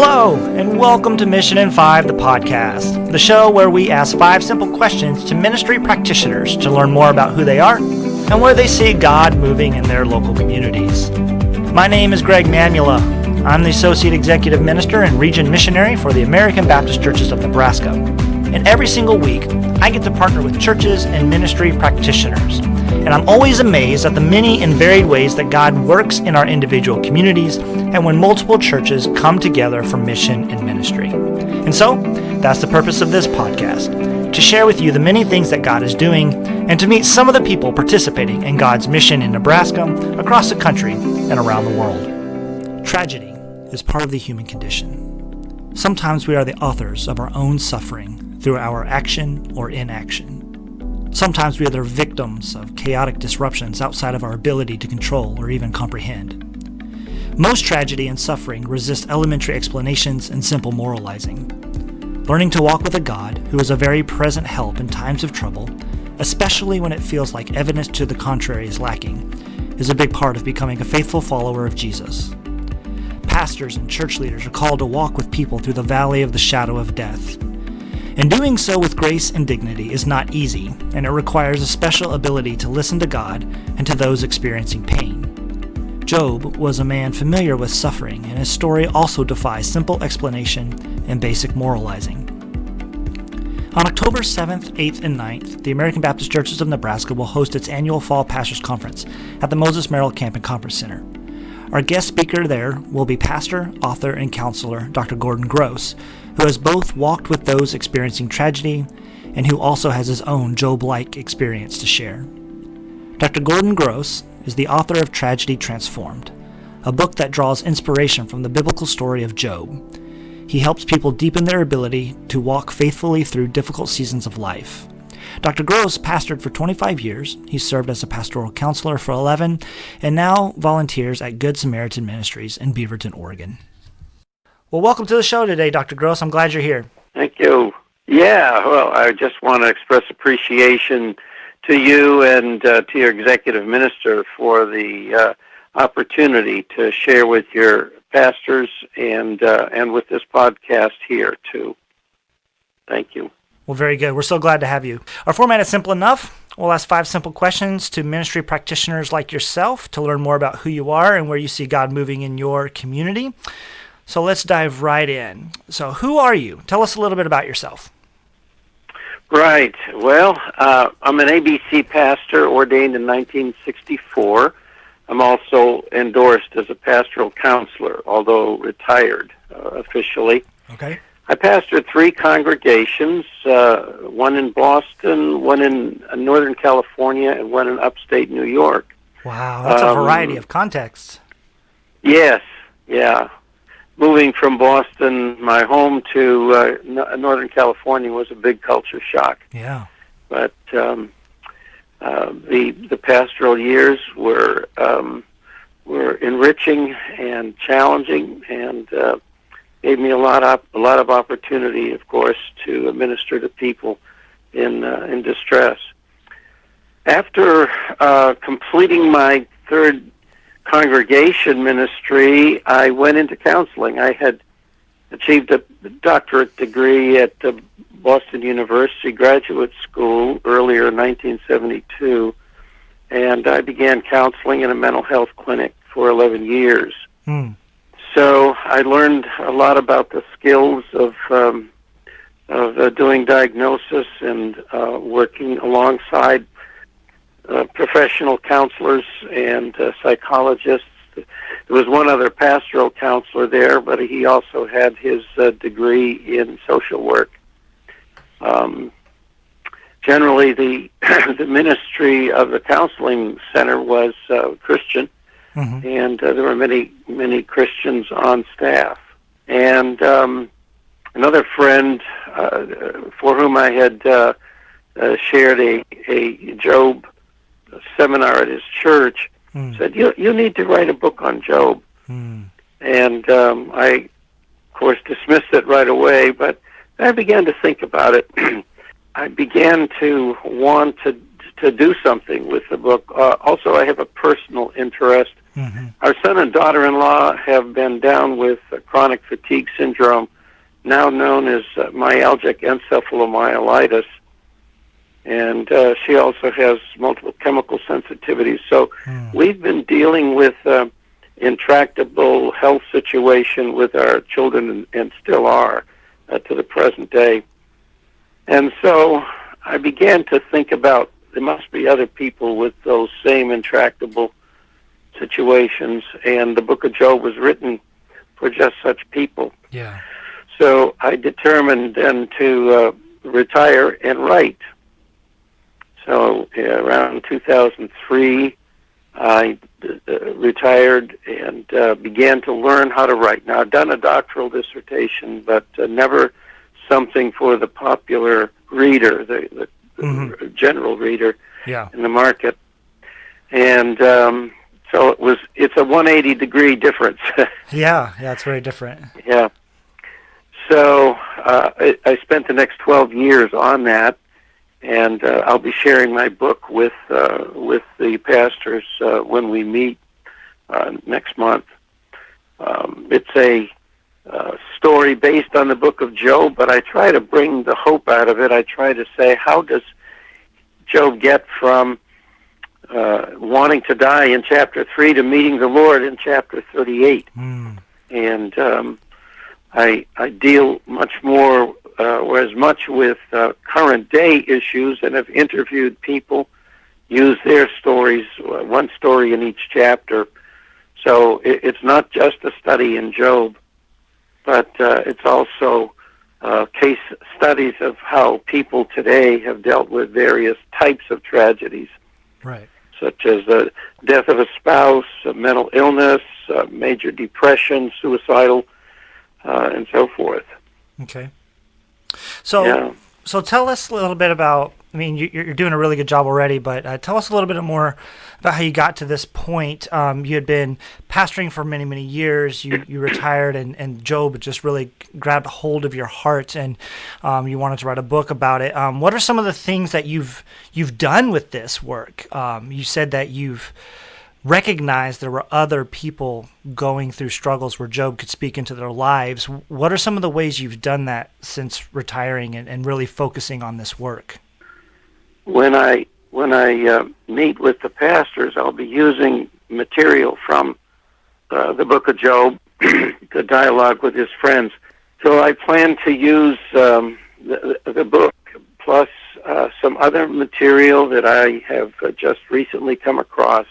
Hello, and welcome to Mission in 5, the podcast, the show where we ask 5 simple questions to ministry practitioners to learn more about who they are and where they see God moving in their local communities. My name is Greg Mamula. I'm the Associate Executive Minister and Region Missionary for the American Baptist Churches of Nebraska. And every single week, I get to partner with churches and ministry practitioners. And I'm always amazed at the many and varied ways that God works in our individual communities and when multiple churches come together for mission and ministry. And so, that's the purpose of this podcast, to share with you the many things that God is doing and to meet some of the people participating in God's mission in Nebraska, across the country, and around the world. Tragedy is part of the human condition. Sometimes we are the authors of our own suffering through our action or inaction. Sometimes we are the victims of chaotic disruptions outside of our ability to control or even comprehend. Most tragedy and suffering resist elementary explanations and simple moralizing. Learning to walk with a God who is a very present help in times of trouble, especially when it feels like evidence to the contrary is lacking, is a big part of becoming a faithful follower of Jesus. Pastors and church leaders are called to walk with people through the valley of the shadow of death. And doing so with grace and dignity is not easy, and it requires a special ability to listen to God and to those experiencing pain. Job was a man familiar with suffering, and his story also defies simple explanation and basic moralizing. On October 7th, 8th, and 9th, the American Baptist Churches of Nebraska will host its annual Fall Pastors Conference at the Merrill Camp and Conference Center. Our guest speaker there will be pastor, author, and counselor Dr. Gordon Grose, who has both walked with those experiencing tragedy and who also has his own Job-like experience to share. Dr. Gordon Grose is the author of Tragedy Transformed, a book that draws inspiration from the biblical story of Job. He helps people deepen their ability to walk faithfully through difficult seasons of life. Dr. Grose pastored for 25 years. He served as a pastoral counselor for 11 and now volunteers at Good Samaritan Ministries in Beaverton, Oregon. Well, welcome to the show today, Dr. Grose. I'm glad you're here. Thank you. Yeah, well, I just want to express appreciation to you and to your executive minister for the opportunity to share with your pastors and with this podcast here, too. Thank you. Well, very good. We're so glad to have you. Our format is simple enough. We'll ask 5 simple questions to ministry practitioners like yourself to learn more about who you are and where you see God moving in your community. So let's dive right in. So who are you? Tell us a little bit about yourself. Right. Well, I'm an ABC pastor ordained in 1964. I'm also endorsed as a pastoral counselor, although retired officially. Okay. I pastored 3 congregations, one in Boston, one in Northern California, and one in upstate New York. Wow, that's a variety of contexts. Yes, yeah. Moving from Boston, my home, to Northern California was a big culture shock. Yeah. But the pastoral years were enriching and challenging, and gave me a lot of opportunity, of course, to minister to people in distress. After completing my 3rd congregation ministry, I went into counseling. I had achieved a doctorate degree at Boston University Graduate School earlier in 1972, and I began counseling in a mental health clinic for 11 years. So I learned a lot about the skills of doing diagnosis and working alongside professional counselors and psychologists. There was one other pastoral counselor there, but he also had his degree in social work. Generally, the ministry of the counseling center was Christian. Mm-hmm. And there were many Christians on staff. And another friend for whom I had shared a Job seminar at his church said, you need to write a book on Job. And I, of course, dismissed it right away, but I began to think about it. I began to want to to do something with the book. Also, I have a personal interest. Mm-hmm. Our son and daughter-in-law have been down with chronic fatigue syndrome, now known as myalgic encephalomyelitis, and she also has multiple chemical sensitivities. So we've been dealing with intractable health situation with our children, and still are to the present day. And so I began to think about there must be other people with those same intractable situations, and the book of Job was written for just such people. Yeah. So I determined then to retire and write. So around 2003, I retired and began to learn how to write. Now, I've done a doctoral dissertation, but never something for the popular reader, the general reader in the market. And so it's a 180-degree difference. Yeah, it's very different. Yeah. So I spent the next 12 years on that, and I'll be sharing my book with the pastors when we meet next month. It's a story based on the book of Job, but I try to bring the hope out of it. I try to say, how does Job get from wanting to die in chapter 3 to meeting the Lord in chapter 38? And I deal much more or as much with current day issues, and have interviewed people, use their stories, one story in each chapter. So it's not just a study in Job, but it's also case studies of how people today have dealt with various types of tragedies, right? Such as the death of a spouse, mental illness, major depression, suicidal, and so forth. Okay. So tell us a little bit about, I mean, you're doing a really good job already, but tell us a little bit more about how you got to this point. You had been pastoring for many, many years. You retired, and Job just really grabbed a hold of your heart, and you wanted to write a book about it. What are some of the things that you've done with this work? You said that you've recognized there were other people going through struggles where Job could speak into their lives. What are some of the ways you've done that since retiring and really focusing on this work? When I meet with the pastors, I'll be using material from the book of Job, the dialogue with his friends. So I plan to use the book plus some other material that I have just recently come across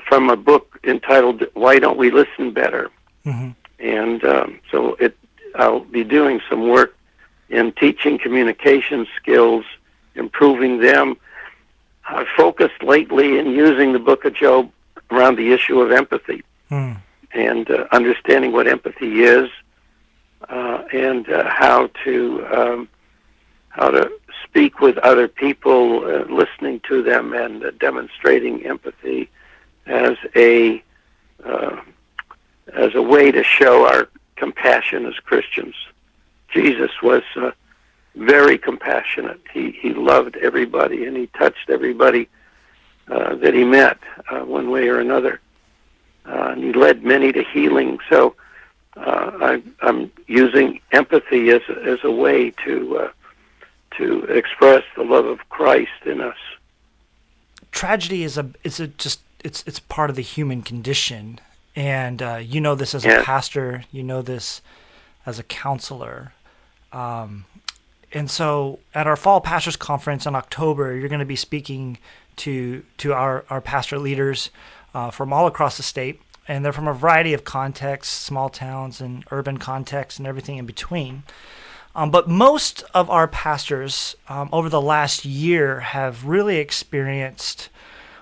from a book entitled "Why Don't We Listen Better?" And so I'll be doing some work in teaching communication skills, improving them. I've focused lately in using the book of Job around the issue of empathy and understanding what empathy is and how to speak with other people, listening to them, and demonstrating empathy as a way to show our compassion as Christians. Jesus was very compassionate. He loved everybody, and he touched everybody that he met one way or another. And he led many to healing. So I'm using empathy as a way to express the love of Christ in us. Tragedy is it's part of the human condition, and you know this as a pastor, you know this as a counselor. And so at our fall pastors conference in October, you're going to be speaking to our pastor leaders from all across the state, and they're from a variety of contexts, small towns and urban contexts and everything in between. But most of our pastors over the last year have really experienced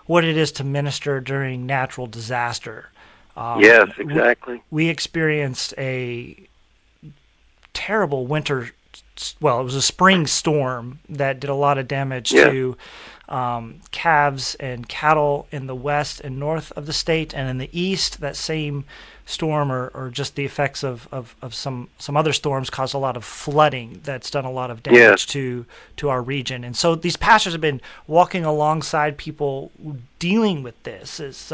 what it is to minister during natural disaster. Yes, exactly. We experienced a terrible winter well, it was a spring storm that did a lot of damage Yeah. to calves and cattle in the west and north of the state, and in the east, that same storm or just the effects of some other storms caused a lot of flooding that's done a lot of damage to our region. And so these pastors have been walking alongside people dealing with this. Is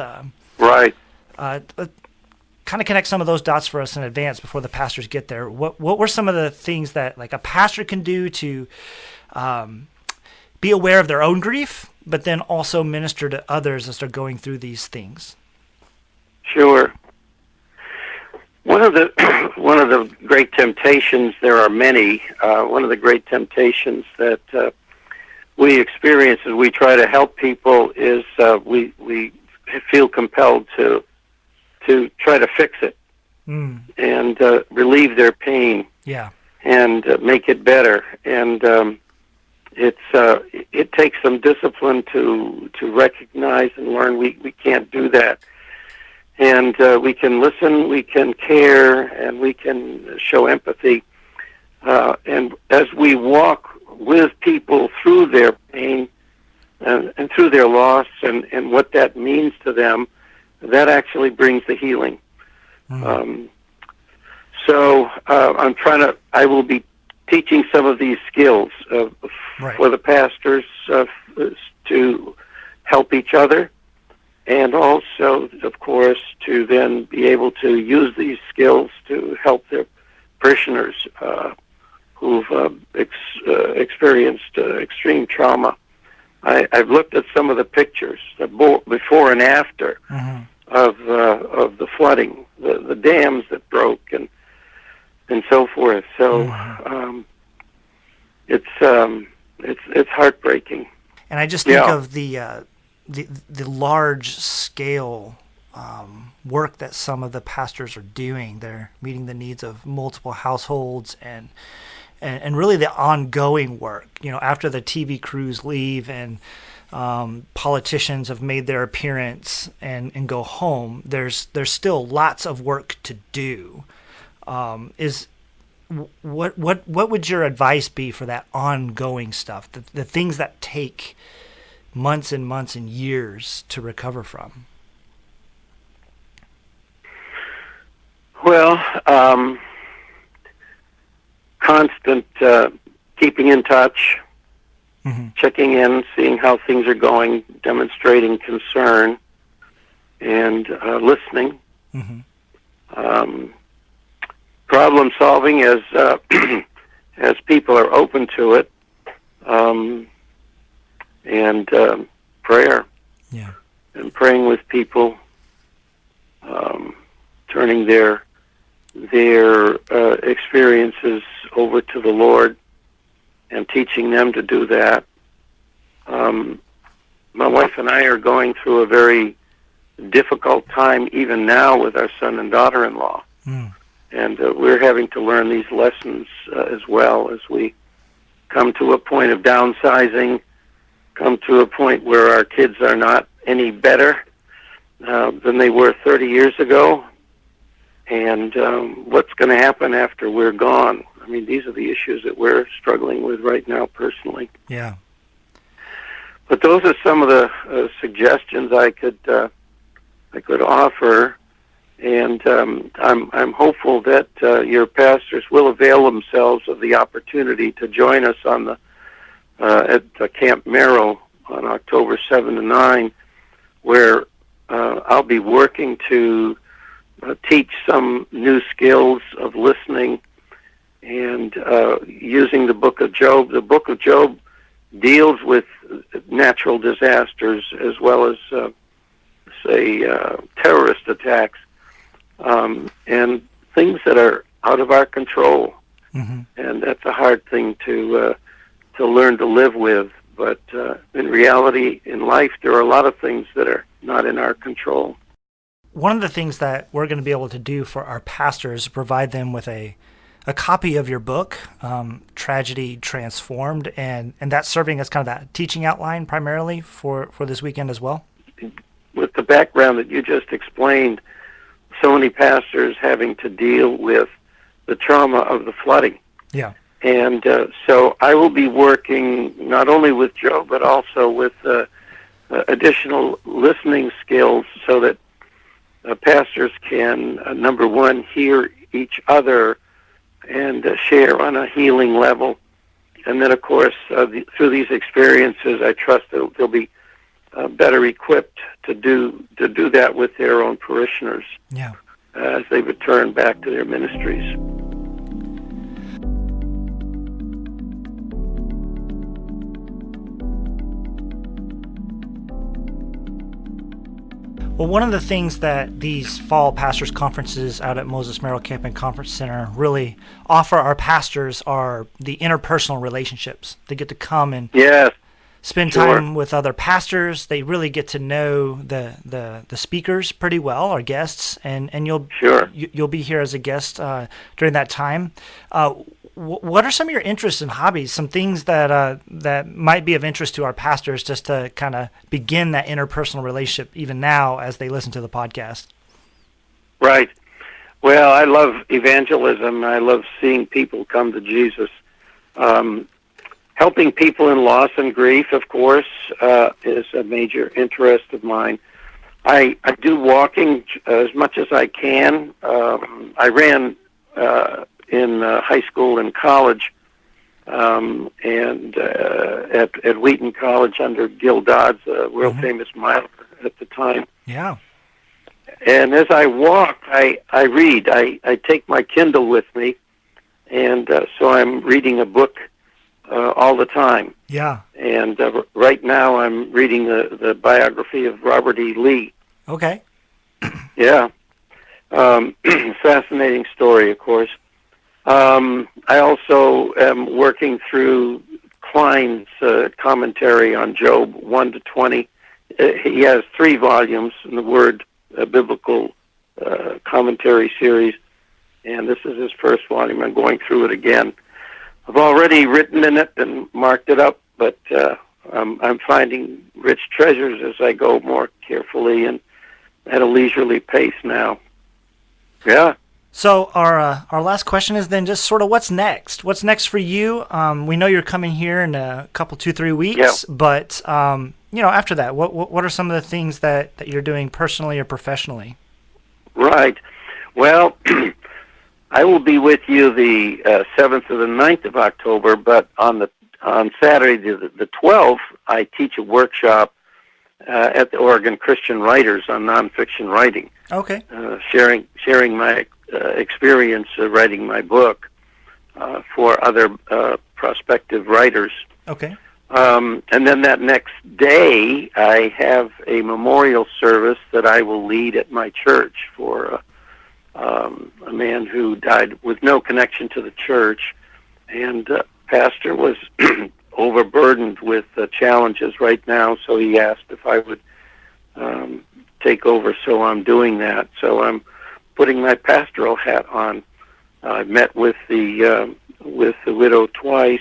Right. kind of connect some of those dots for us in advance before the pastors get there. What were some of the things that like a pastor can do to be aware of their own grief, but then also minister to others as they're going through these things? Sure. One of the great temptations, there are many, one of the great temptations that we experience as we try to help people is we feel compelled to try to fix it and relieve their pain and make it better. And it takes some discipline to recognize and learn we can't do that. And we can listen, we can care, and we can show empathy. And as we walk with people through their pain and through their loss and what that means to them, that actually brings the healing. So I will be teaching some of these skills for the pastors to help each other, and also, of course, to then be able to use these skills to help their parishioners who've experienced extreme trauma. I've looked at some of the pictures, the before and after of the flooding, the dams that broke, and so forth. So it's heartbreaking. And I just think of the large scale work that some of the pastors are doing. They're meeting the needs of multiple households and really the ongoing work. You know, after the TV crews leave and politicians have made their appearance and go home, there's still lots of work to do. What would your advice be for that ongoing stuff, the things that take months and months and years to recover from? Well, constant keeping in touch, checking in, seeing how things are going, demonstrating concern, and listening. Problem solving as as people are open to it, and prayer, and praying with people, turning their experiences over to the Lord and teaching them to do that. My wife and I are going through a very difficult time even now with our son and daughter-in-law. And we're having to learn these lessons as well as we come to a point of downsizing, come to a point where our kids are not any better than they were 30 years ago. And what's going to happen after we're gone? I mean, these are the issues that we're struggling with right now personally. Yeah. But those are some of the suggestions I could offer. And I'm hopeful that your pastors will avail themselves of the opportunity to join us on at Camp Merrill on October 7 to 9, where I'll be working to teach some new skills of listening and using the Book of Job. The Book of Job deals with natural disasters as well as, say, terrorist attacks. And things that are out of our control, and that's a hard thing to learn to live with. But in reality, in life, there are a lot of things that are not in our control. One of the things that we're going to be able to do for our pastors is provide them with a copy of your book, Tragedy Transformed, and that's serving as kind of that teaching outline primarily for this weekend as well. With the background that you just explained, so many pastors having to deal with the trauma of the flooding. Yeah. And so I will be working not only with Joe, but also with additional listening skills so that pastors can, number one, hear each other and share on a healing level. And then, of course, through these experiences, I trust that they'll be better equipped to do that with their own parishioners as they return back to their ministries. Well, one of the things that these fall pastors' conferences out at Moses Merrill Camp and Conference Center really offer our pastors are the interpersonal relationships. They get to come and spend time with other pastors. They really get to know the speakers pretty well, our guests, and you'll be here as a guest during that time. What are some of your interests and hobbies? Some things that might be of interest to our pastors, just to kind of begin that interpersonal relationship even now as they listen to the podcast. Right. Well, I love evangelism. I love seeing people come to Jesus. Helping people in loss and grief, of course, is a major interest of mine. I do walking as much as I can. I ran in high school and college, and at Wheaton College under Gil Dodds, a world famous miler at the time. Yeah. And as I walk, I read. I take my Kindle with me, and so I'm reading a book all the time. Yeah. And right now I'm reading the biography of Robert E. Lee. Okay. Yeah. Fascinating story, of course. I also am working through Klein's commentary on Job 1 to 20. He has 3 volumes in the Word Biblical Commentary series, and this is his first volume. I'm going through it again. I've already written in it and marked it up, but I'm finding rich treasures as I go more carefully and at a leisurely pace now. Yeah. So our last question is then just sort of what's next? What's next for you? We know you're coming here in a couple, 2-3 weeks, but after that, what are some of the things that you're doing personally or professionally? Right. Well, I will be with you the 7th or the 9th of October, but on Saturday the 12th, I teach a workshop at the Oregon Christian Writers on nonfiction writing. Okay. Sharing my experience writing my book for other prospective writers. Okay. And then that next day, I have a memorial service that I will lead at my church for a man who died with no connection to the church, and pastor was overburdened with challenges right now, so he asked if I would take over, so I'm doing that. So I'm putting my pastoral hat on. I met with the widow twice,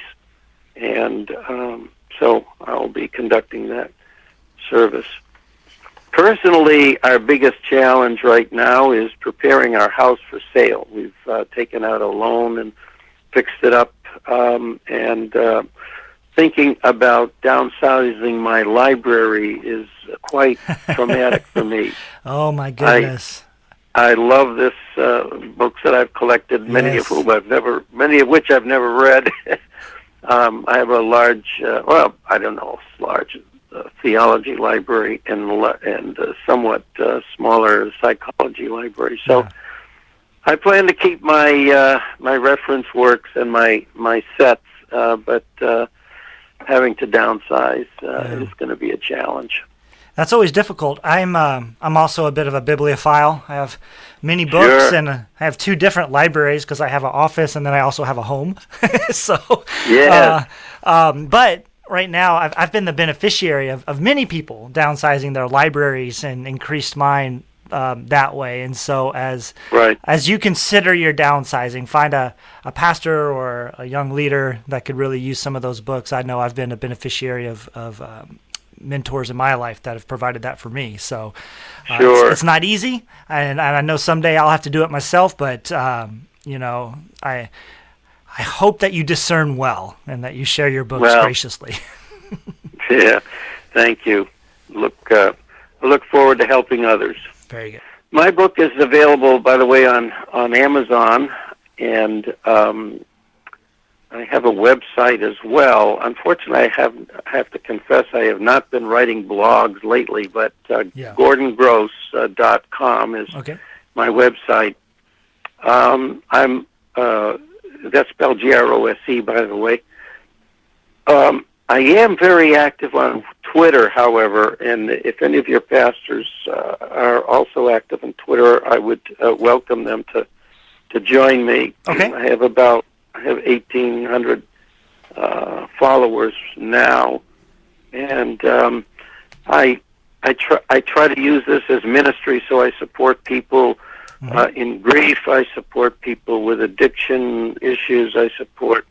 and so I'll be conducting that service. Personally, our biggest challenge right now is preparing our house for sale. We've taken out a loan and fixed it up, and thinking about downsizing my library is quite traumatic for me. Oh, my goodness. I love this books that I've collected, many of which I've never read. I have a large, large theology library and somewhat smaller psychology library. So I plan to keep my my reference works and my sets, but having to downsize is going to be a challenge. That's always difficult. I'm also a bit of a bibliophile. I have many books, and I have 2 different libraries because I have an office and then I also have a home. But right now, I've been the beneficiary of many people downsizing their libraries and increased mine that way. And so as you consider your downsizing, find a pastor or a young leader that could really use some of those books. I know I've been a beneficiary of mentors in my life that have provided that for me. So it's not easy, and I know someday I'll have to do it myself, but I hope that you discern well and that you share your books graciously. Yeah, thank you. I look forward to helping others. Very good. My book is available, by the way, on Amazon, and I have a website as well. Unfortunately, I have to confess I have not been writing blogs lately, but GordonGrose.com is my website. That's spelled Grose, by the way. I am very active on Twitter, however, and if any of your pastors are also active on Twitter, I would welcome them to join me. Okay. I have 1,800 followers now, and I try to use this as ministry. So I support people in grief. I support people with addiction issues. I support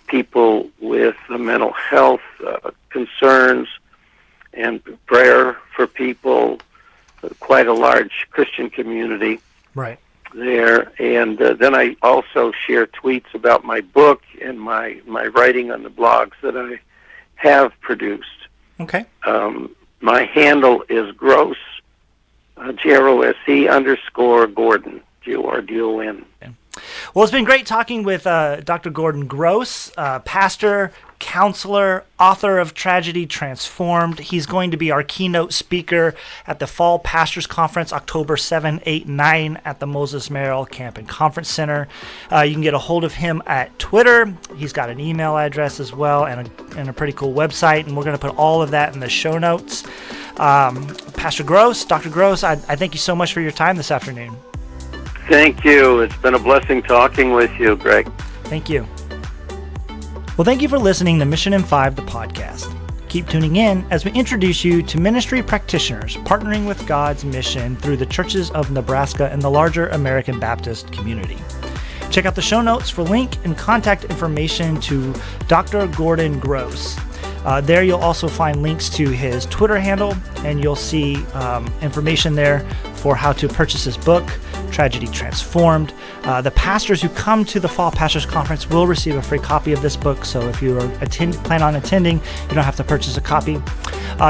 people with mental health concerns and prayer for people. Quite a large Christian community there. And then I also share tweets about my book and my writing on the blogs that I have produced. Okay. My handle is Grose, GROSE_Gordon, GORDON. Well, it's been great talking with Dr. Gordon Grose, pastor, counselor, author of Tragedy Transformed. He's going to be our keynote speaker at the Fall Pastors Conference, October 7, 8, 9 at the Moses Merrill Camp and Conference Center. You can get a hold of him at Twitter. He's got an email address as well and a pretty cool website, and we're going to put all of that in the show notes. Pastor Grose, Dr. Grose, I thank you so much for your time this afternoon. Thank you. It's been a blessing talking with you, Greg. Thank you. Well, thank you for listening to Mission in 5, the podcast. Keep tuning in as we introduce you to ministry practitioners partnering with God's mission through the churches of Nebraska and the larger American Baptist community. Check out the show notes for link and contact information to Dr. Gordon Grose. There you'll also find links to his Twitter handle, and you'll see information there for how to purchase his book, Tragedy Transformed. The pastors who come to the Fall Pastors Conference will receive a free copy of this book, so if you plan on attending, you don't have to purchase a copy.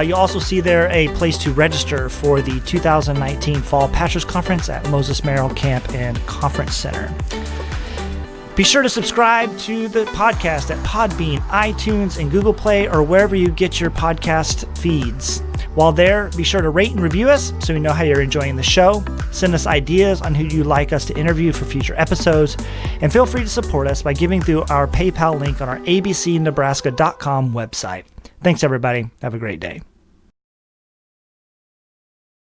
You'll also see there a place to register for the 2019 Fall Pastors Conference at Moses Merrill Camp and Conference Center. Be sure to subscribe to the podcast at Podbean, iTunes, and Google Play, or wherever you get your podcast feeds. While there, be sure to rate and review us so we know how you're enjoying the show. Send us ideas on who you'd like us to interview for future episodes. And feel free to support us by giving through our PayPal link on our abcnebraska.com website. Thanks, everybody. Have a great day.